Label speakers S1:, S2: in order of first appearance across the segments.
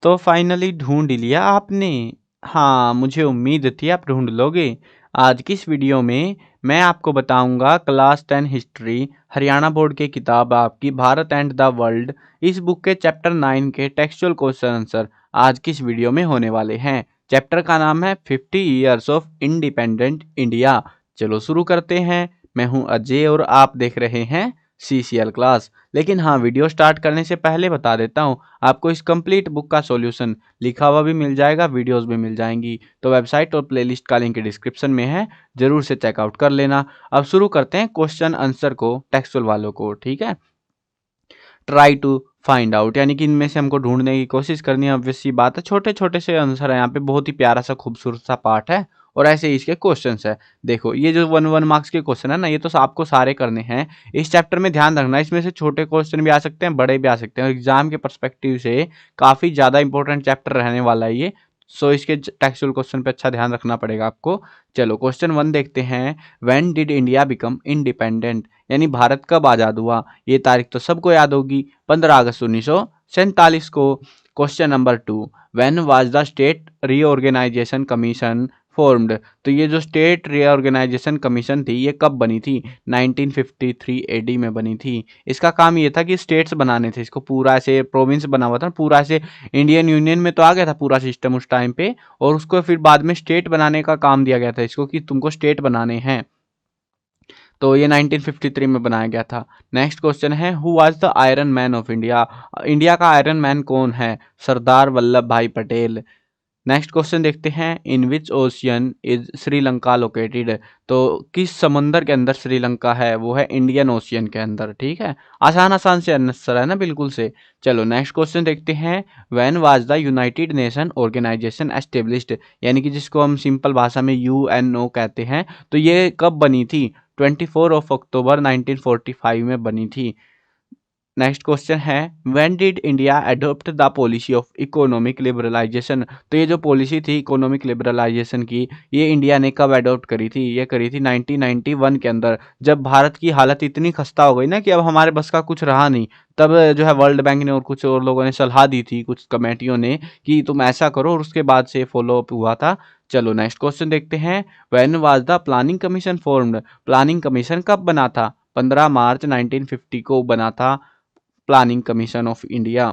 S1: तो फाइनली ढूंढ लिया आपने। हाँ, मुझे उम्मीद थी आप ढूंढ लोगे। आज की इस वीडियो में मैं आपको बताऊंगा क्लास 10 हिस्ट्री हरियाणा बोर्ड की किताब आपकी भारत एंड द वर्ल्ड, इस बुक के चैप्टर 9 के टेक्सचुअल क्वेश्चन आंसर आज की इस वीडियो में होने वाले हैं। चैप्टर का नाम है 50 ईयर्स ऑफ इंडिपेंडेंट इंडिया। चलो शुरू करते हैं। मैं हूं अजय और आप देख रहे हैं CCL क्लास। लेकिन हाँ, वीडियो स्टार्ट करने से पहले बता देता हूँ, आपको इस कंप्लीट बुक का सॉल्यूशन लिखा हुआ भी मिल जाएगा, वीडियोस भी मिल जाएंगी। तो वेबसाइट और प्लेलिस्ट का लिंक डिस्क्रिप्शन में है, जरूर से चेकआउट कर लेना। अब शुरू करते हैं क्वेश्चन आंसर को, टेक्सचुअल वालों को। ठीक है, ट्राई टू फाइंड आउट, यानी कि इनमें से हमको ढूंढने की कोशिश करनी है। ऑब्वियस सी बात है, छोटे छोटे से आंसर है यहाँ पे, बहुत ही प्यारा सा खूबसूरत सा पार्ट है और ऐसे ही इसके क्वेश्चंस है। देखो, ये जो 1 मार्क्स के क्वेश्चन है ना, ये तो आपको सारे करने हैं। इस चैप्टर में ध्यान रखना, इसमें से छोटे क्वेश्चन भी आ सकते हैं, बड़े भी आ सकते हैं, और एग्जाम के परस्पेक्टिव से काफी ज्यादा इंपॉर्टेंट चैप्टर रहने वाला है ये। सो इसके टेक्सचुअल क्वेश्चन पे अच्छा ध्यान रखना पड़ेगा आपको। चलो क्वेश्चन 1 देखते हैं। When did India become independent, यानी भारत कब आजाद हुआ। ये तारीख तो सबको याद होगी, 15 अगस्त 1947 को। Question number 2, when was the state reorganisation commission formed. तो ये जो स्टेट रीऑर्गेनाइजेशन कमीशन थी, ये कब बनी थी। 1953 AD में बनी थी। इसका काम ये था कि स्टेट्स बनाने थे, इसको पूरा ऐसे प्रोविंस बना हुआ था, पूरा ऐसे इंडियन यूनियन में तो आ गया था पूरा सिस्टम उस टाइम पे, और उसको फिर बाद में स्टेट बनाने का काम दिया गया था इसको, कि तुमको स्टेट बनाने हैं। तो ये 1953 में बनाया गया था। नेक्स्ट क्वेश्चन है, who was the iron man of India. India का आयरन मैन कौन है। सरदार वल्लभ भाई पटेल। नेक्स्ट क्वेश्चन देखते हैं, इन विच ओशियन इज श्रीलंका लोकेटेड। तो किस समंदर के अंदर श्रीलंका है, वो है इंडियन ओशियन के अंदर। ठीक है, आसान आसान से आंसर है ना, बिल्कुल से। चलो नेक्स्ट क्वेश्चन देखते हैं, when was the United Nation organisation established, यानी कि जिसको हम सिंपल भाषा में UNO कहते हैं, तो ये कब बनी थी। 24 अक्टूबर 1945 में बनी थी। नेक्स्ट क्वेश्चन है, when did India adopt the policy of economic liberalisation. तो ये जो पॉलिसी थी इकोनॉमिक लिबरलाइजेशन की, ये इंडिया ने कब अडॉप्ट करी थी। ये करी थी 1991 के अंदर, जब भारत की हालत इतनी खस्ता हो गई ना कि अब हमारे बस का कुछ रहा नहीं। तब जो है वर्ल्ड बैंक ने और कुछ और लोगों ने सलाह दी थी, कुछ कमेटियों ने, कि तुम ऐसा करो, और उसके बाद से फॉलो अप हुआ था। चलो नेक्स्ट क्वेश्चन देखते हैं, when was the planning commission formed. Planning commission कब बना था। 15 मार्च 1950 को बना था प्लानिंग कमीशन ऑफ इंडिया।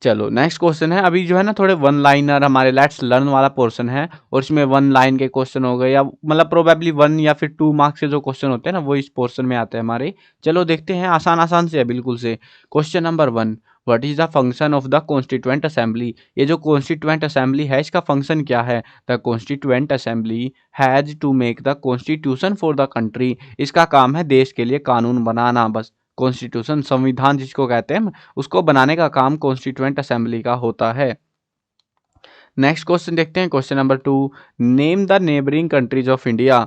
S1: चलो नेक्स्ट क्वेश्चन है, अभी जो है ना थोड़े वन लाइनर हमारे लेट्स लर्न वाला पोर्शन है, और इसमें 1 लाइन के क्वेश्चन हो गए, या मतलब प्रोबेबली 1 या फिर 2 मार्क्स के जो क्वेश्चन होते हैं ना, वो इस पोर्शन में आते हैं हमारे। चलो देखते हैं, आसान आसान से है बिल्कुल से। Question number 1, what is the function of the constituent assembly. ये जो कॉन्स्टिट्यूएंट असेंबली है, इसका फंक्शन क्या है। The constituent assembly has to make the constitution for the country. इसका काम है देश के लिए कानून बनाना, बस। कॉन्स्टिट्यूशन, संविधान जिसको कहते हैं, उसको बनाने का काम कॉन्स्टिट्यूएंट असेंबली का होता है। नेक्स्ट क्वेश्चन देखते हैं, question number 2, name the neighbouring countries of India.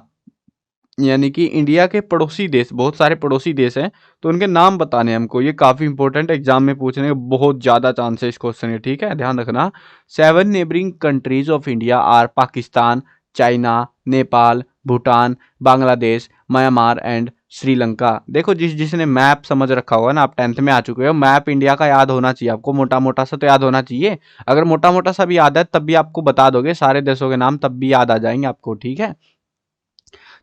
S1: यानी कि इंडिया के पड़ोसी देश, बहुत सारे पड़ोसी देश हैं, तो उनके नाम बताने हैं हमको। ये काफी इंपॉर्टेंट, एग्जाम में पूछने के बहुत ज्यादा चांस है इस क्वेश्चन के। ठीक है, ध्यान रखना। 7 neighbouring countries of India are Pakistan, China, Nepal, Bhutan, Bangladesh, Myanmar and Sri Lanka. देखो, जिसने मैप समझ रखा होगा ना, आप 10th में आ चुके हो, मैप इंडिया का याद होना चाहिए आपको, मोटा मोटा सा तो याद होना चाहिए। अगर मोटा मोटा सा भी याद है तब भी आपको बता दोगे सारे देशों के नाम, तब भी याद आ जाएंगे आपको। ठीक है,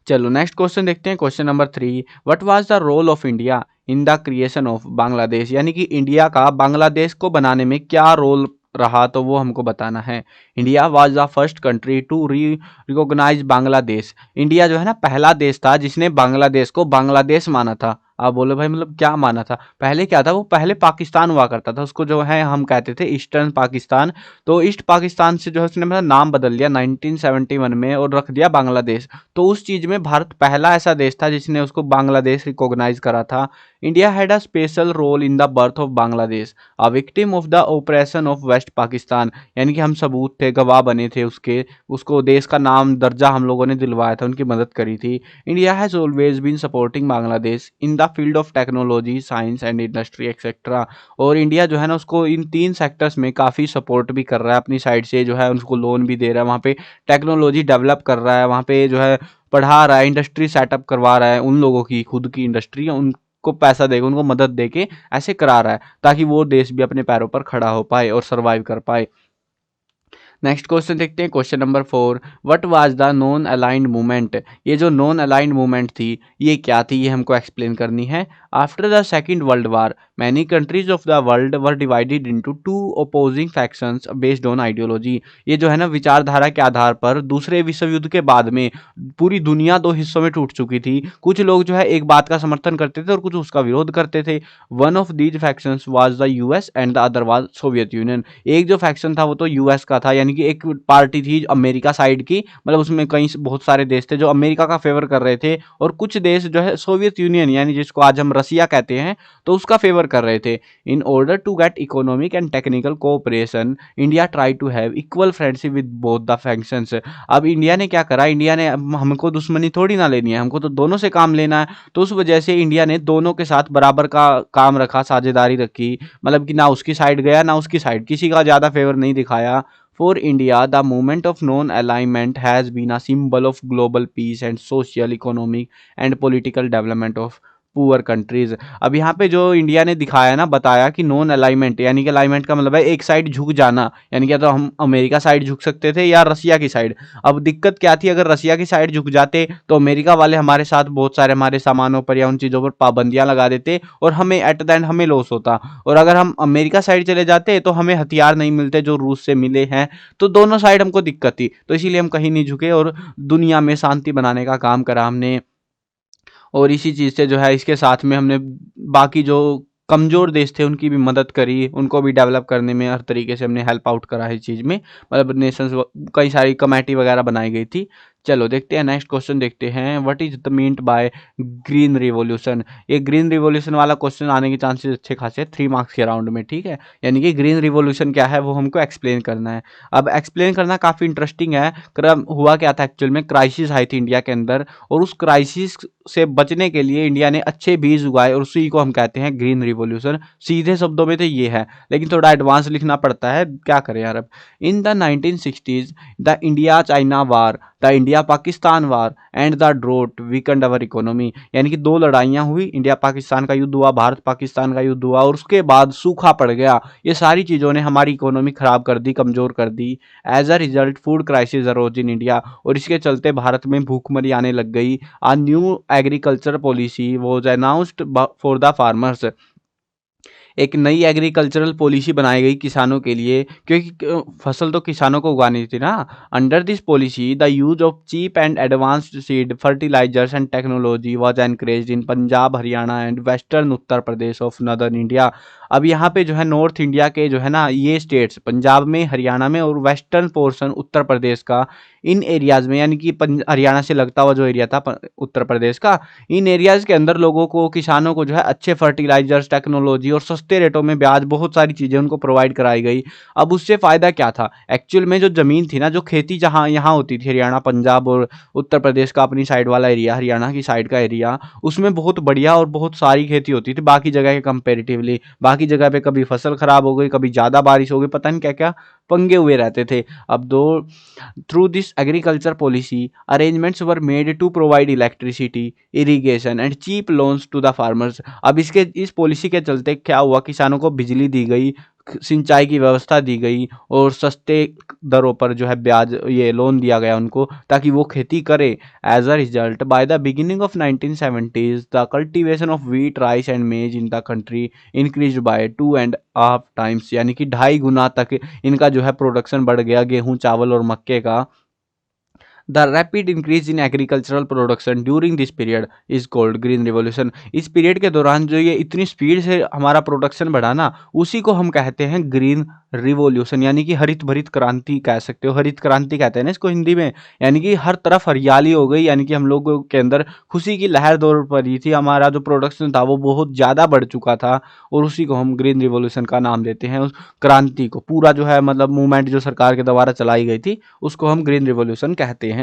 S1: चलो नेक्स्ट क्वेश्चन देखते हैं, question number 3, what was the role of India in the creation of Bangladesh. यानी कि इंडिया का बांग्लादेश को बनाने में क्या रोल रहा, तो वो हमको बताना है। India was the first country to recognise Bangladesh. India जो है ना, पहला देश था जिसने बांग्लादेश को बांग्लादेश माना था। आप बोलो भाई, मतलब क्या माना था। पहले क्या था, वो पहले पाकिस्तान हुआ करता था, उसको जो है हम कहते थे ईस्टर्न पाकिस्तान। तो ईस्ट पाकिस्तान से जो है उसने मतलब नाम बदल लिया 1971 में, और रख दिया बांग्लादेश। तो उस चीज में भारत पहला ऐसा देश था जिसने उसको बांग्लादेश रिकॉग्नाइज करा था। India had a special role in the birth of Bangladesh, a victim of the operation of West Pakistan. यानी कि हम सबूत थे, गवाह बने थे उसके, उसको देश का नाम दर्जा हम लोगों ने दिलवाया था, उनकी मदद करी थी। India has always been supporting Bangladesh in the field of technology, science and industry etcetera. और इंडिया जो है ना, उसको इन 3 सेक्टर्स में काफी सपोर्ट भी कर रहा है अपनी साइड से, जो है उनको लोन भी दे रहा है, वहाँ पे टेक्नोलॉजी डेवलप कर रहा है, वहाँ पे जो है पढ़ा रहा है, इंडस्ट्री सेटअप करवा रहा है, उन लोगों की खुद की इंडस्ट्री है, उन को पैसा देके, उनको मदद देके ऐसे करा रहा है ताकि वो देश भी अपने पैरों पर खड़ा हो पाए और सर्वाइव कर पाए। नेक्स्ट क्वेश्चन देखते हैं, question number 4, what was the non aligned movement. ये जो नॉन अलाइंड मूवमेंट थी ये क्या थी, ये हमको एक्सप्लेन करनी है। After the second world war many countries of the world were divided into two opposing factions based on ideology. ये जो है ना विचारधारा के आधार पर दूसरे विश्व युद्ध के बाद में पूरी दुनिया दो हिस्सों में टूट चुकी थी। कुछ लोग जो है एक बात का समर्थन करते थे और कुछ उसका विरोध करते थे। One of these factions was the US and the other was Soviet union. एक जो फैक्शन था वो तो यूएस का था, यानी कि एक पार्टी थी अमेरिका साइड की, मतलब उसमें कई बहुत सारे देश थे जो अमेरिका का फेवर कर रहे थे, और कुछ देश जो है सोवियत यूनियन यानी जिसको आज हम रसिया कहते हैं तो उसका फेवर कर रहे थे। In order to get economic and technical cooperation India try to have equal friendship with both the factions. अब इंडिया ने क्या करा, इंडिया ने हमको दुश्मनी थोड़ी ना लेनी है, हमको तो दोनों से काम लेना है, तो उस वजह से इंडिया ने दोनों के साथ बराबर का काम रखा, साझेदारी रखी, मतलब कि ना उसकी साइड गया ना उसकी साइड, किसी का ज़्यादा फेवर नहीं दिखाया। For India, the movement of non-alignment has been a symbol of global peace and social, economic and political development of poor countries. अब यहाँ पे जो इंडिया ने दिखाया ना, बताया कि नॉन अलाइनमेंट यानी कि अलाइनमेंट का मतलब है एक साइड झुक जाना, यानी कि तो हम अमेरिका साइड झुक सकते थे या रसिया की साइड। अब दिक्कत क्या थी, अगर रसिया की साइड झुक जाते तो अमेरिका वाले हमारे साथ बहुत सारे हमारे सामानों पर या उन चीज़ों पर पाबंदियां लगा देते और हमें एट द एंड हमें लॉस होता। और अगर हम अमेरिका साइड चले जाते तो हमें हथियार नहीं मिलते जो रूस से मिले हैं, तो दोनों साइड हमको दिक्कत थी, तो इसीलिए हम कहीं नहीं झुके और दुनिया में शांति बनाने का काम करा हमने। और इसी चीज़ से जो है इसके साथ में हमने बाकी जो कमज़ोर देश थे उनकी भी मदद करी, उनको भी डेवलप करने में हर तरीके से हमने हेल्प आउट करा है इस चीज़ में, मतलब नेशंस कई सारी कमेटी वगैरह बनाई गई थी। चलो देखते हैं नेक्स्ट क्वेश्चन देखते हैं, what is the meant by green revolution. ये ग्रीन रिवॉल्यूशन वाला क्वेश्चन आने के चांसेस अच्छे खासे 3 मार्क्स के राउंड में, ठीक है। यानी कि ग्रीन रिवॉल्यूशन क्या है वो हमको एक्सप्लेन करना है। अब एक्सप्लेन करना काफ़ी इंटरेस्टिंग है। क्रम हुआ क्या था एक्चुअल में, क्राइसिस आई थी इंडिया के अंदर, और उस क्राइसिस से बचने के लिए इंडिया ने अच्छे बीज उगाए और उसी को हम कहते हैं ग्रीन रिवॉल्यूशन। सीधे शब्दों में तो ये है, लेकिन थोड़ा एडवांस लिखना पड़ता है, क्या करें यार। अब in the 1960s the India China war, the India Pakistan war and the draught weekend our economy. यानी कि 2 लड़ाइयाँ हुई, इंडिया पाकिस्तान का युद्ध हुआ, भारत पाकिस्तान का युद्ध हुआ, और उसके बाद सूखा पड़ गया। ये सारी चीज़ों ने हमारी इकोनॉमी खराब कर दी, कमज़ोर कर दी। As a result food crisis arose in India, और इसके चलते भारत में भूखमरी आने लग गई। A new agriculture policy was announced for the farmers. एक नई एग्रीकल्चरल पॉलिसी बनाई गई किसानों के लिए, क्योंकि फसल तो किसानों को उगानी थी ना। Under this policy the use of cheap and advanced seed fertilizers and technology was encouraged in Punjab Haryana and western Uttar Pradesh of northern India. अब यहाँ पे जो है नॉर्थ इंडिया के जो है ना ये स्टेट्स, पंजाब में, हरियाणा में और वेस्टर्न पोर्शन उत्तर प्रदेश का, इन एरियाज़ में, यानी कि हरियाणा से लगता हुआ जो एरिया था उत्तर प्रदेश का, इन एरियाज़ के अंदर लोगों को, किसानों को जो है अच्छे फर्टिलाइजर्स, टेक्नोलॉजी और सस्ते रेटों में ब्याज, बहुत सारी चीज़ें उनको प्रोवाइड कराई गई। अब उससे फ़ायदा क्या था, एक्चुअल में जो ज़मीन थी ना, जो खेती जहाँ यहाँ होती थी, हरियाणा, पंजाब और उत्तर प्रदेश का अपनी साइड वाला एरिया, हरियाणा की साइड का एरिया, उसमें बहुत बढ़िया और बहुत सारी खेती होती थी बाकी जगह के कंपेरेटिवली। बाकी जगह पे कभी फसल खराब हो गई, कभी ज़्यादा बारिश हो गई, पता नहीं क्या क्या पंगे हुए रहते थे। अब दो through this agriculture policy arrangements were made to provide electricity, irrigation and cheap loans to the farmers. अब इस पॉलिसी के चलते क्या हुआ, किसानों को बिजली दी गई, सिंचाई की व्यवस्था दी गई और सस्ते दरों पर जो है ब्याज, ये लोन दिया गया उनको ताकि वो खेती करे। As a result by the beginning of 1970s the cultivation of wheat, rice and maize in the country increase by 2.5 times, यानी कि 2.5 गुना तक इनका जो है प्रोडक्शन बढ़ गया, गेहूं, चावल और मक्के का। The rapid increase in agricultural production during this period is called green revolution. इस पीरियड के दौरान जो ये इतनी स्पीड से हमारा प्रोडक्शन बढ़ा ना, उसी को हम कहते हैं ग्रीन रिवॉल्यूशन, यानी कि हरित भरित क्रांति कह सकते हो, हरित क्रांति कहते हैं ना इसको हिंदी में। यानी कि हर तरफ हरियाली हो गई, यानी कि हम लोगों के अंदर खुशी की लहर दौड़ पड़ी थी, हमारा जो प्रोडक्शन था वो बहुत ज़्यादा बढ़ चुका था, और उसी को हम ग्रीन रिवॉल्यूशन का नाम देते हैं। उस क्रांति को, पूरा जो है मतलब मूवमेंट जो सरकार के द्वारा चलाई गई थी, उसको हम ग्रीन रिवॉल्यूशन कहते हैं।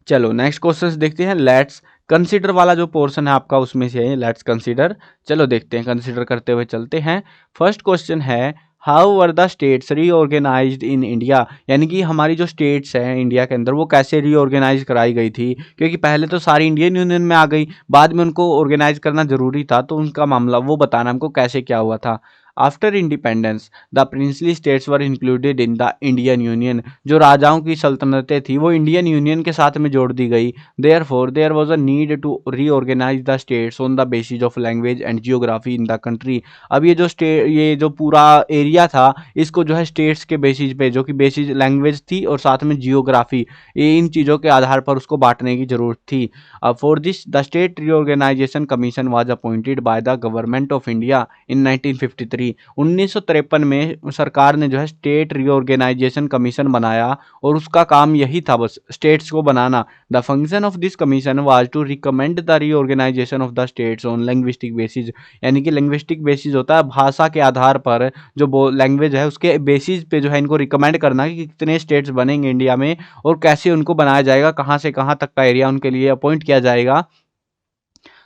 S1: चलो नेक्स्ट क्वेश्चन देखते हैं। लेट्स कंसीडर वाला जो पोर्शन है आपका उसमें से है लेट्स कंसीडर। चलो देखते हैं, कंसीडर करते हुए चलते हैं। फर्स्ट क्वेश्चन है, how were the states reorganised in India, यानी कि हमारी जो स्टेट्स हैं इंडिया के अंदर वो कैसे रीऑर्गेनाइज कराई गई थी, क्योंकि पहले तो सारी इंडियन यूनियन में आ गई, बाद में उनको ऑर्गेनाइज करना जरूरी था, तो उनका मामला वो बताना हमको कैसे क्या हुआ था। After independence the princely states were included in the Indian union, जो राजाओं की सल्तनतें थी वो इंडियन यूनियन के साथ में जोड़ दी गई। Therefore there was a need to reorganise the states on the basis of language and geography in the country. अब ये जो पूरा एरिया था इसको जो है स्टेट्स के बेसिस पे, जो कि बेसिस लैंग्वेज थी और साथ में जियोग्राफी, ये इन चीज़ों के आधार पर उसको बांटने की जरूरत थी। For this the state reorganisation commission was appointed by the government of India in 1953। 1953 में सरकार ने जो है स्टेट रीऑर्गेनाइजेशन कमीशन बनाया और उसका काम यही था बस स्टेट्स को बनाना। The function of this commission was to recommend the reorganisation of the states on linguistic basis, यानी कि लिंग्विस्टिक बेसिस होता है भाषा के आधार पर, जो लैंग्वेज है उसके बेसिस पे जो है इनको रिकमेंड करना कि कितने स्टेट्स बनेंगे इंडिया में और कैसे उनको बनाया जाएगा, कहाँ से कहाँ तक का एरिया उनके लिए अपॉइंट किया जाएगा।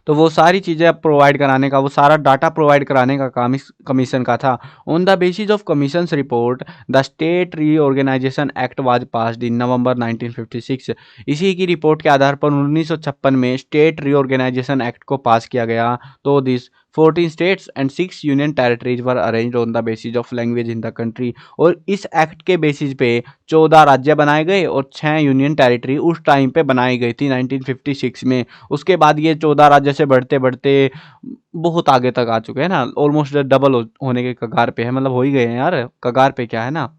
S1: तो वो सारी चीज़ें अब प्रोवाइड कराने का, वो सारा डाटा प्रोवाइड कराने का काम इस कमीशन का था। On the basis of commission's report the state reorganisation act was passed in November 1956। इसी की रिपोर्ट के आधार पर 1956 में स्टेट रीऑर्गेनाइजेशन एक्ट को पास किया गया। तो this 14 states and 6 union territories were arranged on the basis of language in the country. और इस एक्ट के बेसिस पे 14 राज्य बनाए गए और 6 यूनियन टेरिटरी उस टाइम पे बनाई गई थी 1956 में। उसके बाद ये 14 राज्य से बढ़ते बढ़ते बहुत आगे तक आ चुके हैं ना, ऑलमोस्ट डबल होने के कगार पे है, मतलब हो ही गए हैं यार, कगार पे क्या है ना,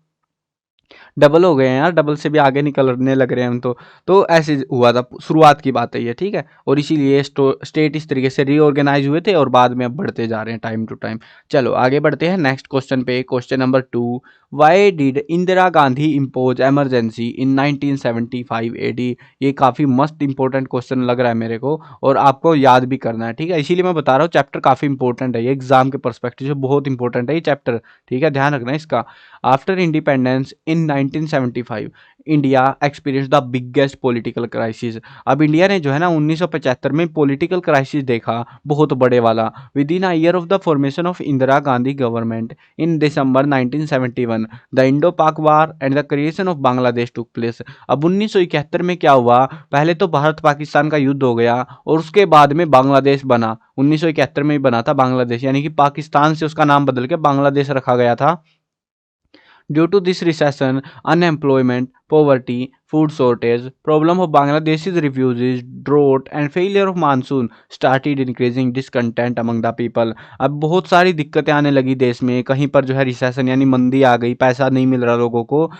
S1: डबल हो गए हैं यार, डबल से भी आगे निकलने लग रहे हैं हम तो ऐसे हुआ था, शुरुआत की बात है ये, ठीक है। और इसीलिए स्टेट इस तरीके से रीऑर्गेनाइज हुए थे और बाद में अब बढ़ते जा रहे हैं टाइम टू टाइम। चलो आगे बढ़ते हैं नेक्स्ट क्वेश्चन पे, question number 2। Why did Indira Gandhi impose emergency in 1975 AD. ये काफ़ी मस्त इंपॉर्टेंट क्वेश्चन लग रहा है मेरे को और आपको याद भी करना है, ठीक है, इसीलिए मैं बता रहा हूँ चैप्टर काफ़ी इंपॉर्टेंट है, ये एग्जाम के पर्सपेक्टिव से बहुत इंपॉर्टेंट है ये चैप्टर, ठीक है, ध्यान रखना इसका। After independence in 1975 India experience the biggest political crisis. अब इंडिया ने जो है ना 1975 में पॉलिटिकल क्राइसिस देखा, बहुत बड़े वाला। Within a year of the formation of Indira Gandhi government in December 1971 the Indo Pak war and the creation of Bangladesh took place. अब 1971 में क्या हुआ, पहले तो भारत पाकिस्तान का युद्ध हो गया और उसके बाद में बांग्लादेश बना, 1971 में ही बना था बांग्लादेश, यानी कि पाकिस्तान से उसका नाम बदल के बांग्लादेश रखा गया था। Due to this recession, unemployment, poverty, food shortage, problem of Bangladeshis refugees, drought and failure of monsoon started increasing discontent among the people। अब बहुत सारी दिक्कतें आने लगी देश में, कहीं पर जो है रिसेशन यानी मंदी आ गई, पैसा नहीं मिल रहा लोगों को,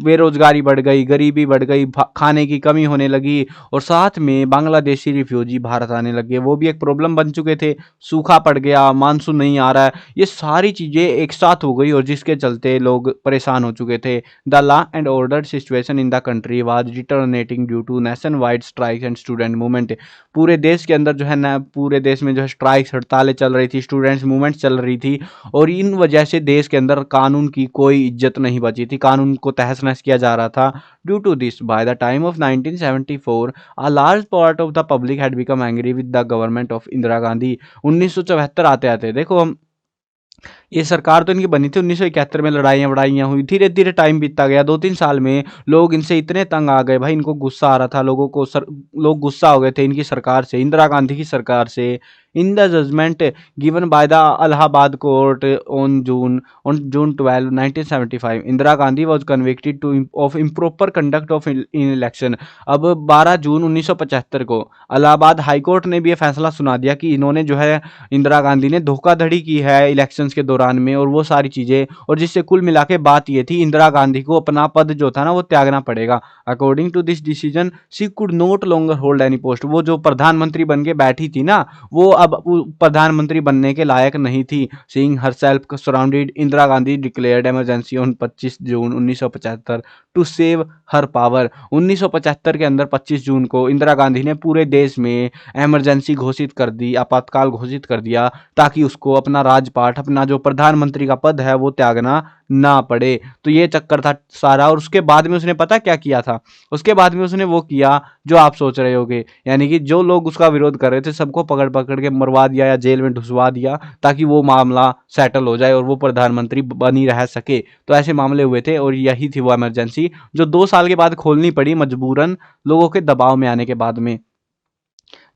S1: बेरोजगारी बढ़ गई, गरीबी बढ़ गई, खाने की कमी होने लगी और साथ में बांग्लादेशी रिफ्यूजी भारत आने लगे, वो भी एक प्रॉब्लम बन चुके थे, सूखा पड़ गया, मानसून नहीं आ रहा है, ये सारी चीज़ें एक साथ हो गई और जिसके चलते लोग परेशान हो चुके थे। The law and order situation in the country was deteriorating due to nationwide strikes and student movement. पूरे देश के अंदर जो है ना, पूरे देश में जो है स्ट्राइक्स, हड़तालें चल रही थी, स्टूडेंट्स मूवमेंट चल रही थी और इन वजह से देश के अंदर कानून की कोई इज्जत नहीं बची थी, कानून को तहस नहस किया जा रहा था। Due to this by the time of 1974 a large part of the public had become angry with the government of Indira Gandhi. 1974 आते आते देखो हम, ये सरकार तो इनकी बनी थी 1971 में, लड़ाइयाँ वड़ाइयाँ हुई, धीरे धीरे टाइम बीतता गया, 2-3 साल में लोग इनसे इतने तंग आ गए भाई, इनको गुस्सा आ रहा था लोगों को, लोग गुस्सा हो गए थे इनकी सरकार से, इंदिरा गांधी की सरकार से। In the judgement given by the Allahabad court on June 12 1975 Indira Gandhi was convicted to of improper conduct of in election. अब 12 जून 1975 को इलाहाबाद हाई कोर्ट ने भी ये फैसला सुना दिया कि इन्होंने जो है इंदिरा गांधी ने धोखाधड़ी की है इलेक्शंस के दौरान में और वो सारी चीज़ें, और जिससे कुल मिला के बात ये थी इंदिरा गांधी को अपना पद जो था ना वो त्यागना पड़ेगा। According to this decision she could not longer hold any post. वो जो प्रधानमंत्री बन के बैठी थी ना, वो अब प्रधानमंत्री बनने के लायक नहीं थी। Seeing herself surrounded Indira Gandhi declared emergency on 25 June 1975 to save her power. 1975 के अंदर 25 जून को इंदिरा गांधी ने पूरे देश में इमरजेंसी घोषित कर दी, आपातकाल घोषित कर दिया, ताकि उसको अपना राजपाट, अपना जो प्रधानमंत्री का पद है वो त्यागना ना पड़े। तो ये चक्कर था सारा। और उसके बाद में उसने पता क्या किया था, उसके बाद में उसने वो किया जो आप सोच रहे होगे, यानी कि जो लोग उसका विरोध कर रहे थे सबको पकड़ पकड़ के मरवा दिया या जेल में ढुसवा दिया, ताकि वो मामला सेटल हो जाए और वो प्रधानमंत्री बनी रह सके। तो ऐसे मामले हुए थे और यही थी वो इमरजेंसी जो 2 साल के बाद खोलनी पड़ी मजबूरन, लोगों के दबाव में आने के बाद में।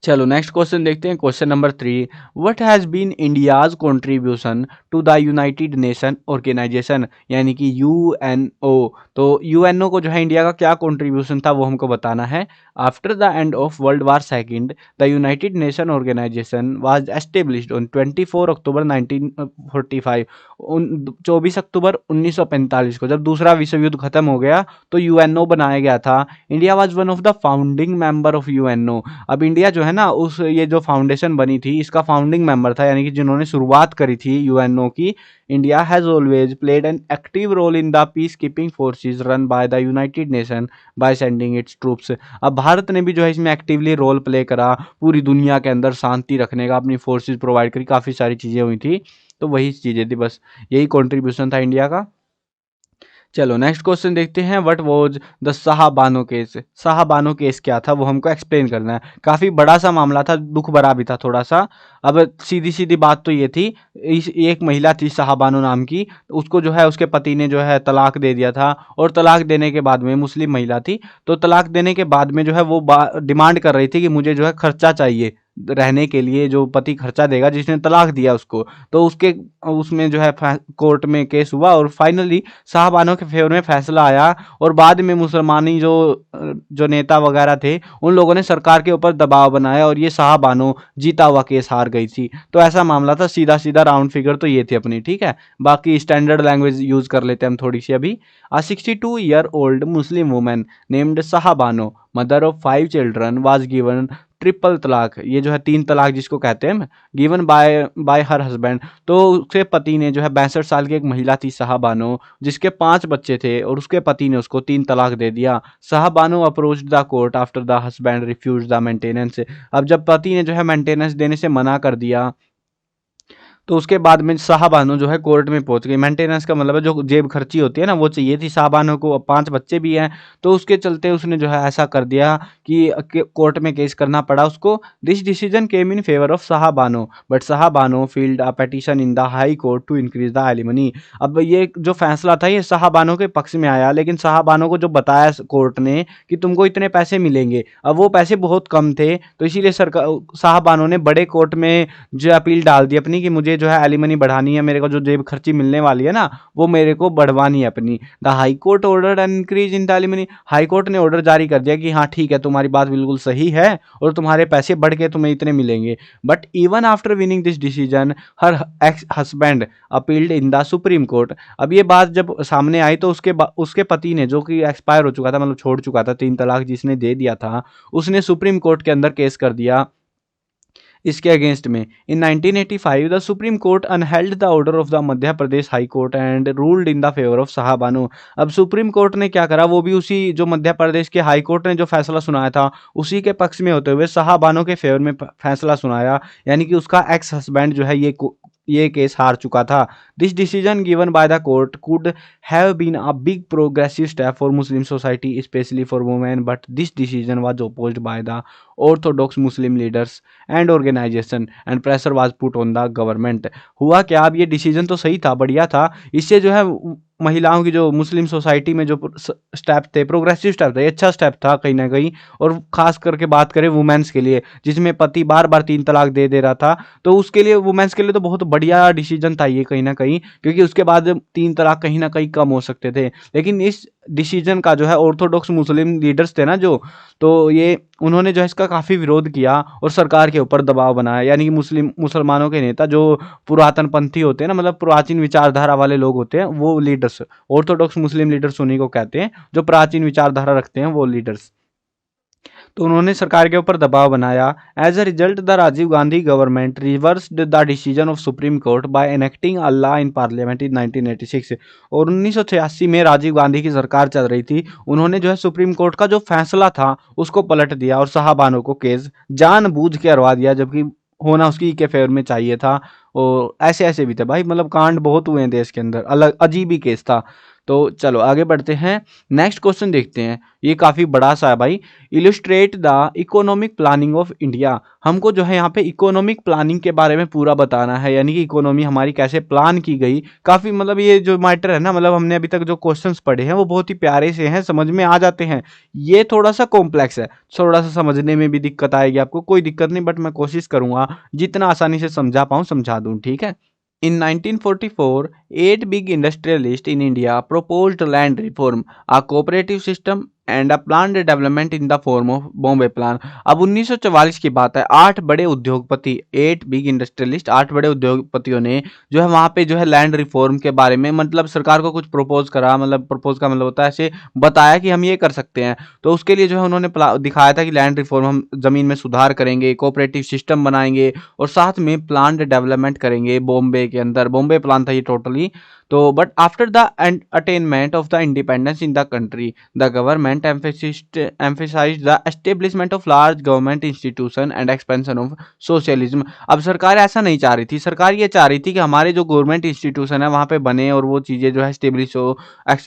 S1: चलो नेक्स्ट क्वेश्चन देखते हैं, question number 3। What has been India's contribution to the United Nation organisation, यानी कि यूएनओ। तो यूएनओ को जो है इंडिया का क्या कंट्रीब्यूशन था वो हमको बताना है। After the end of world war second, the United Nation organisation was established on 24 अक्टूबर 1945। 24 अक्टूबर 1945 को, जब दूसरा विश्व युद्ध खत्म हो गया तो यूएनओ बनाया गया था। India was one of the founding member of UNO. अब इंडिया जो है ना, उस ये जो फाउंडेशन बनी थी इसका फाउंडिंग मेंबर था, यानी कि जिन्होंने शुरुआत करी थी यूएनओ की। India has always played an active role in the peace keeping forces run by the United Nation by sending its troops. अब भारत ने भी जो है इसमें एक्टिवली रोल प्ले करा, पूरी दुनिया के अंदर शांति रखने का, अपनी फोर्सेस प्रोवाइड करी, काफ़ी सारी चीज़ें हुई थी। तो वही चीज़ें थी, बस यही कॉन्ट्रीब्यूशन था इंडिया का। चलो नेक्स्ट क्वेश्चन देखते हैं। What was the Shah Bano case. Shah Bano case क्या था वो हमको एक्सप्लेन करना है। काफ़ी बड़ा सा मामला था, दुख भरा भी था थोड़ा सा। अब सीधी सीधी बात तो ये थी, इस एक महिला थी शाहबानो नाम की, उसको जो है उसके पति ने जो है तलाक दे दिया था। और तलाक देने के बाद में, मुस्लिम महिला थी, तो तलाक देने के बाद में जो है वो डिमांड कर रही थी कि मुझे जो है खर्चा चाहिए रहने के लिए, जो पति खर्चा देगा जिसने तलाक दिया उसको। तो उसके उसमें जो है कोर्ट में केस हुआ और फाइनली शाहबानो के फेवर में फैसला आया। और बाद में मुसलमानी जो नेता वगैरह थे उन लोगों ने सरकार के ऊपर दबाव बनाया और ये शाहबानो जीता हुआ केस हार गई थी। तो ऐसा मामला था, सीधा सीधा राउंड फिगर तो ये थी अपनी, ठीक है। बाकी स्टैंडर्ड लैंग्वेज यूज कर लेते हैं हम थोड़ी सी अभी। A 62-year-old Muslim woman named Sahabano, mother of 5 children, was given triple तलाक, ये जो है 3 तलाक जिसको कहते हैं, गिवन बाय हर हस्बैंड। तो उसके पति ने जो है 62 साल की एक महिला थी शाहबानो, जिसके 5 बच्चे थे, और उसके पति ने उसको 3 तलाक दे दिया। Shahbano approached the court after the husband refuse the maintenance. अब जब पति ने जो है मेंटेनेंस देने से मना कर दिया तो उसके बाद में शाहबानो जो है कोर्ट में पहुंच गई। मेंटेनेंस का मतलब है जो जेब खर्ची होती है ना, वो चाहिए थी शाहबानो को। अब 5 बच्चे भी हैं, तो उसके चलते उसने जो है ऐसा कर दिया कि कोर्ट में केस करना पड़ा उसको। This decision came in favour of Shahbano, but Shahbano filed a petition in the high court to increase the alimony. अब ये जो फैसला था ये शाहबानो के पक्ष में आया, लेकिन शाहबानो को जो बताया कोर्ट ने कि तुमको इतने पैसे मिलेंगे, अब वो पैसे बहुत कम थे, तो इसीलिए सरकार शाहबानो ने बड़े कोर्ट में जो अपील डाल दी अपनी कि मुझे जो है एलिमनी बढ़ानी है, मेरे को जो जेब खर्ची मिलने वाली है ना वो मेरे को बढ़वानी है अपनी। The high court order an increase in the alimony. High court ने ऑर्डर जारी कर दिया कि हाँ ठीक है, तुम्हारी बात बिल्कुल सही है और तुम्हारे पैसे बढ़ के तुम्हें इतने मिलेंगे। But even after winning this decision her ex husband appealed in the supreme court. अब ये बात जब सामने आई तो उसके पति ने, जो कि एक्सपायर हो चुका था, मतलब छोड़ चुका था, 3 तलाक जिसने दे दिया था, उसने सुप्रीम कोर्ट के अंदर केस कर दिया इसके अगेंस्ट में। In 1985 the supreme court upheld the order of the Madhya Pradesh high court and ruled in the favour of Shahbano. अब सुप्रीम कोर्ट ने क्या करा, वो भी उसी जो मध्य प्रदेश के हाई कोर्ट ने जो फैसला सुनाया था उसी के पक्ष में होते हुए शाहबानो के फेवर में फैसला सुनाया, यानी कि उसका एक्स हस्बैंड जो है ये केस हार चुका था। This decision given by the court could have been a big progressive step for Muslim society specially for women, but this decision was opposed by the orthodox Muslim leaders and organisation and pressure was put on the government. हुआ क्या, अब ये decision तो सही था, बढ़िया था, इससे जो है महिलाओं की जो मुस्लिम सोसाइटी में जो स्टेप थे, प्रोग्रेसिव स्टेप था, ये अच्छा स्टेप था कहीं ना कहीं। और खास करके बात करें वुमेन्स के लिए, जिसमें पति बार बार 3 तलाक दे रहा था, तो उसके लिए, वुमेन्स के लिए तो बहुत बढ़िया डिसीजन था ये कहीं ना कहीं, क्योंकि उसके बाद 3 तलाक कहीं ना कहीं कम हो सकते थे। लेकिन इस डिसीजन का जो है ऑर्थोडॉक्स मुस्लिम लीडर्स थे ना जो, तो ये उन्होंने जो है इसका काफ़ी विरोध किया और सरकार के ऊपर दबाव बनाया, यानी कि मुसलमानों के नेता जो पुरातन पंथी होते हैं ना, मतलब प्राचीन विचारधारा वाले लोग होते हैं, वो लीडर्स, ऑर्थोडॉक्स मुस्लिम लीडर्स उन्हीं को कहते हैं, जो प्राचीन विचारधारा रखते हैं वो लीडर्स। तो उन्होंने सरकार के ऊपर दबाव बनाया। As a result the Rajiv Gandhi government reversed the decision of supreme court by enacting a law in parliament in 1986। और 1986 में राजीव गांधी की सरकार चल रही थी, उन्होंने जो है सुप्रीम कोर्ट का जो फैसला था उसको पलट दिया और शाहबानो को केस जानबूझ के हरवा दिया, जबकि होना उसकी के फेवर में चाहिए था। और ऐसे ऐसे भी थे भाई, मतलब कांड बहुत हुए हैं देश के अंदर, अलग अजीब ही केस था। तो चलो आगे बढ़ते हैं, नेक्स्ट क्वेश्चन देखते हैं। ये काफ़ी बड़ा सा है भाई। Illustrate the economic planning of India. हमको जो है यहाँ पे इकोनॉमिक प्लानिंग के बारे में पूरा बताना है, यानी कि इकोनॉमी हमारी कैसे प्लान की गई। काफ़ी मतलब ये जो मैटर है ना, मतलब हमने अभी तक जो क्वेश्चंस पढ़े हैं वो बहुत ही प्यारे से हैं, समझ में आ जाते हैं। ये थोड़ा सा कॉम्प्लेक्स है, थोड़ा सा समझने में भी दिक्कत आएगी आपको, कोई दिक्कत नहीं, बट मैं कोशिश करूंगा जितना आसानी से समझा पाऊँ समझा दूँ, ठीक है। In 1944, 8 big industrialists in India proposed land reform, a cooperative system, and a planned development in the form of Bombay plan. अब 1944 की बात है, 8 बड़े उद्योगपति, 8 बिग इंडस्ट्रियलिस्ट, 8 बड़े उद्योगपतियों ने जो है वहाँ पे जो है लैंड रिफॉर्म के बारे में मतलब सरकार को कुछ प्रपोज करा, मतलब प्रपोज का मतलब होता है ऐसे बताया कि हम ये कर सकते हैं। तो उसके लिए जो है उन्होंने दिखाया था कि लैंड रिफॉर्म, हम जमीन में सुधार करेंगे, कोऑपरेटिव सिस्टम बनाएंगे और साथ में प्लान्ड डेवलपमेंट करेंगे बॉम्बे के अंदर। बॉम्बे प्लान था ये टोटली। तो but after the attainment of the independence in the country, the government emphasized the establishment of large government institution and expansion of socialism. अब सरकार ऐसा नहीं चाह रही थी, सरकार ये चाह रही थी कि हमारे जो गवर्नमेंट इंस्टीट्यूशन है वहाँ पे बने और वो चीज़ें जो है स्टेब्लिश हो,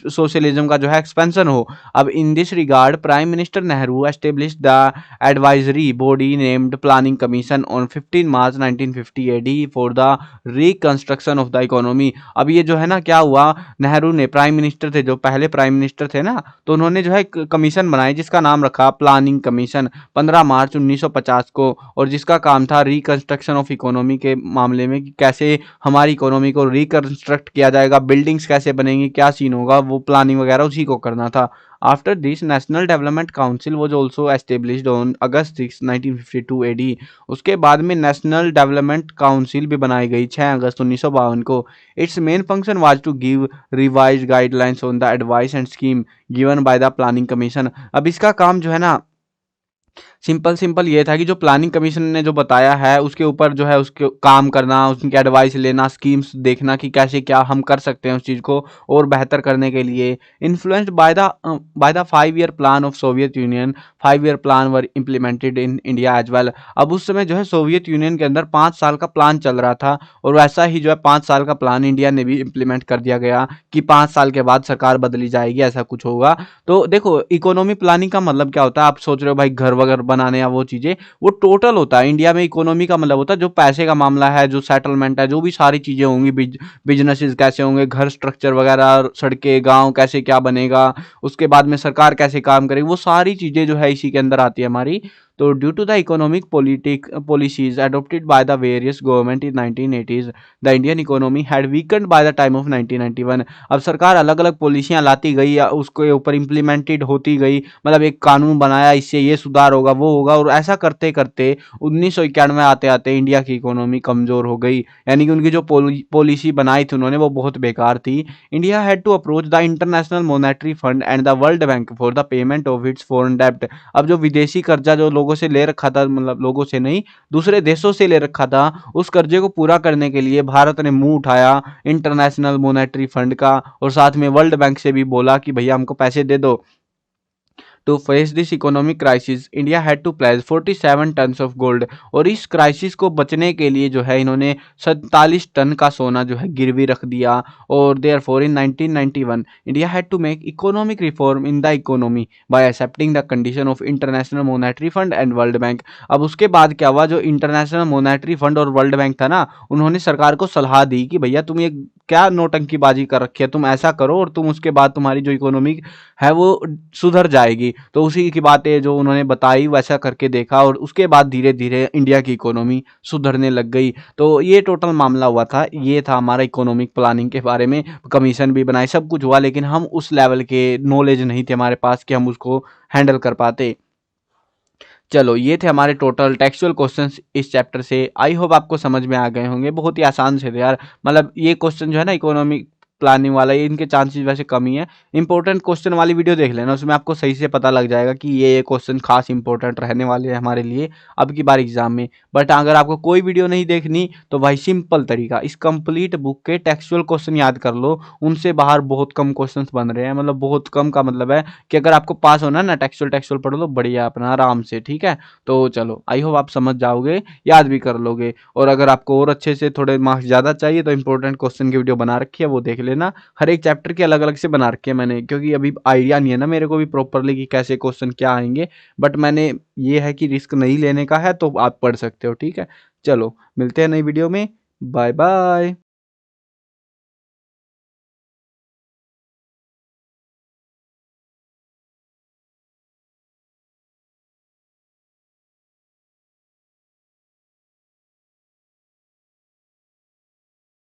S1: सोशलिज्म का जो है एक्सपेंशन हो। अब in this regard prime minister Nehru establish the advisory body named Planning Commission on 15 March 1950 AD for the reconstruction of the economy। अब ये जो है ना क्या हुआ, नेहरू ने, प्राइम मिनिस्टर थे जो पहले प्राइम मिनिस्टर थे ना, तो उन्होंने जो है कमीशन बनाई जिसका नाम रखा प्लानिंग कमीशन 15 मार्च 1950 को, और जिसका काम था रिकंस्ट्रक्शन ऑफ इकोनॉमी के मामले में कि कैसे हमारी इकोनॉमी को रिकंस्ट्रक्ट किया जाएगा, बिल्डिंग्स कैसे बनेंगी, क्या सीन होगा, वो प्लानिंग वगैरह उसी को करना था। After this, National Development Council was also established on August 6, 1952 AD। उसके बाद में नेशनल डेवलपमेंट काउंसिल भी बनाई गई 6 अगस्त 1952 को। Its main function was to give revise guidelines on the advice and scheme given by the planning commission. अब इसका काम जो है ना सिंपल सिंपल ये था कि जो प्लानिंग कमीशन ने जो बताया है उसके ऊपर जो है उसके काम करना, उसकी एडवाइस लेना, स्कीम्स देखना कि कैसे क्या हम कर सकते हैं उस चीज़ को और बेहतर करने के लिए। Influenced by the 5 year plan of Soviet Union, 5 year plan were implemented in India as well. अब उस समय जो है सोवियत यूनियन के अंदर 5 साल का प्लान चल रहा था और वैसा ही जो है 5 साल का प्लान इंडिया ने भी इम्प्लीमेंट कर दिया गया कि 5 साल के बाद सरकार बदली जाएगी, ऐसा कुछ होगा। तो देखो इकोनॉमी प्लानिंग का मतलब क्या होता है, आप सोच रहे हो भाई घर वगैरह बनाने या वो चीज़ें, वो टोटल होता है। इंडिया में इकोनॉमी का मतलब होता है जो पैसे का मामला है, जो सेटलमेंट है, जो भी सारी चीज़ें होंगी, बिजनेसेस कैसे होंगे, घर स्ट्रक्चर वगैरह, सड़कें, गांव कैसे क्या बनेगा, उसके बाद में सरकार कैसे काम करेगी, वो सारी चीज़ें जो है इसी के अंदर आती है हमारी। तो due to the economic policies adopted by the various government in 1980s, the Indian economy had weakened by the time of 1991। अब सरकार अलग अलग पॉलिसियां लाती गई या उसके ऊपर इम्प्लीमेंटेड होती गई, मतलब एक कानून बनाया इससे ये सुधार होगा वो होगा, और ऐसा करते करते 1991 आते आते इंडिया की इकोनॉमी कमज़ोर हो गई। यानी कि उनकी जो पॉलिसी बनाई थी उन्होंने वो बहुत बेकार थी। India had to approach the International Monetary Fund and the World Bank for the payment of its foreign डेब्ट। अब जो विदेशी कर्जा जो लोगों से ले रखा था, मतलब लोगों से नहीं, दूसरे देशों से ले रखा था, उस कर्जे को पूरा करने के लिए भारत ने मुंह उठाया इंटरनेशनल मॉनेटरी फंड का, और साथ में वर्ल्ड बैंक से भी बोला कि भैया हमको पैसे दे दो। To face this economic crisis India had to place 47 tons of gold. और इस क्राइसिस को बचने के लिए जो है इन्होंने 47 टन का सोना जो है गिरवी रख दिया। और therefore in 1991 India had to make economic reform in the economy by accepting the condition of International Monetary Fund and World Bank. अब उसके बाद क्या हुआ, जो इंटरनेशनल मॉनेटरी फंड और वर्ल्ड बैंक था ना, उन्होंने सरकार को सलाह दी कि भैया तुम ये क्या नोटंकीबाजी कर रखी है, तुम ऐसा करो और तुम उसके बाद तुम्हारी जो इकोनॉमी है वो सुधर जाएगी। तो उसी की बातें जो उन्होंने बताई वैसा करके देखा और उसके बाद धीरे धीरे इंडिया की इकोनॉमी सुधरने लग गई। तो ये टोटल मामला हुआ था, ये था हमारा इकोनॉमिक प्लानिंग के बारे में। कमीशन भी बनाई, सब कुछ हुआ, लेकिन हम उस लेवल के नॉलेज नहीं थे हमारे पास कि हम उसको हैंडल कर पाते। चलो ये थे हमारे टोटल टेक्सचुअल क्वेश्चंस इस चैप्टर से। आई होप आपको समझ में आ गए होंगे, बहुत ही आसान से थे यार। मतलब ये क्वेश्चन जो है ना इकोनॉमिक प्लानिंग वाला, ये इनके चांसेस वैसे कम ही है। इंपॉर्टेंट क्वेश्चन वाली वीडियो देख लेना, उसमें आपको सही से पता लग जाएगा कि ये क्वेश्चन खास इंपॉर्टेंट रहने वाले हैं हमारे लिए अब की बार एग्जाम में। बट अगर आपको कोई वीडियो नहीं देखनी तो भाई सिंपल तरीका, इस कंप्लीट बुक के टेक्सचुअल क्वेश्चन याद कर लो, उनसे बाहर बहुत कम क्वेश्चन बन रहे हैं। मतलब बहुत कम का मतलब है कि अगर आपको पास होना है ना, टेक्सचुअल टेक्सचुअल पढ़ लो बढ़िया अपना आराम से, ठीक है। तो चलो, आई होप आप समझ जाओगे, याद भी कर लोगे। और अगर आपको और अच्छे से थोड़े मार्क्स ज़्यादा चाहिए तो इंपॉर्टेंट क्वेश्चन की वीडियो बना रखी है, वो देख लेना। हर एक चैप्टर के अलग अलग से बना रखे हैं मैंने, क्योंकि अभी आइडिया नहीं है ना मेरे को भी प्रॉपरली कि कैसे क्वेश्चन क्या आएंगे। बट मैंने ये है कि रिस्क नहीं लेने का है, तो आप पढ़ सकते हो, ठीक है। चलो मिलते हैं नई वीडियो में, बाय बाय।